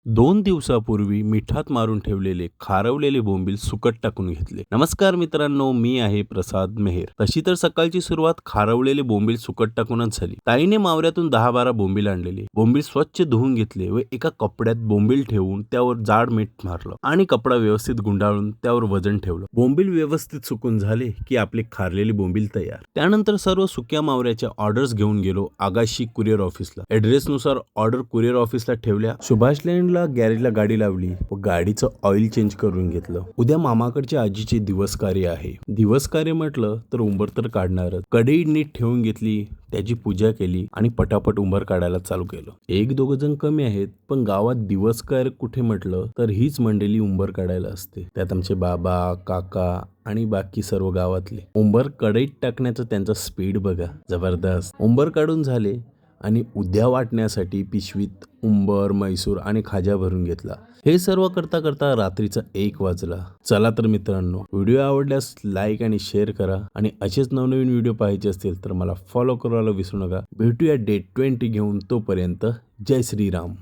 2 दिवसापूर्वी मिठात मारून ठेवलेले खारवलेले बोंबील सुकट टाकून घेतले. नमस्कार मित्रांनो, मी आहे प्रसाद मेहर. तशी तर सकाळची सुरुवात खारवलेले बोंबील सुकट टाकूनच झाली. ताईने मावऱ्यातून 10-12 बोंबील आणलेले. बोंबील स्वच्छ धुवून घेतले व एका कपड्यात बोंबील ठेवून त्यावर जाड मीठ मारलं आणि कपडा व्यवस्थित गुंडाळून त्यावर वजन ठेवलं. बोंबील व्यवस्थित सुकून झाले की आपले खारलेले बोंबील तयार. त्यानंतर सर्व सुक्या मावऱ्याच्या ऑर्डर्स घेऊन गेलो आगाशी कुरिअर ऑफिसला. ॲड्रेसनुसार ऑर्डर कुरिअर ऑफिसला ठेवल्या. सुभाष लँडला गॅरेजला गाडी लावली व गाडीचं ऑइल चेंज करून घेतलं. उद्या मामाकडच्या आजीचे दिवस कार्य आहे. दिवस कार्य म्हटलं तर उंबर तर काढणारच. कढई नीट ठेवून घेतली, त्याची पूजा केली आणि पटापट उंबर काढायला चालू केलं. 1-2 जण कमी आहेत, पण गावात दिवस कार्य कुठे म्हटलं तर हीच मंडळी उंबर काढायला असते. त्यात आमचे बाबा, काका आणि बाकी सर्व गावातले. उंबर कढईत टाकण्याचं त्यांचा स्पीड बघा, जबरदस्त. उंबर काढून झाले आणि उद्या वाटण्यासाठी पिशवीत उंबर, मैसूर आणि खाजा भरून घेतला. हे सर्व करता करता रात्रीचा 1 वाजला. चला तर मित्रांनो, व्हिडिओ आवडल्यास लाईक आणि शेअर करा आणि असेच नवनवीन व्हिडिओ पाहायचे असतील तर मला फॉलो करायला विसरू नका. भेटूया डे 20 घेऊन. तोपर्यंत जय श्रीराम.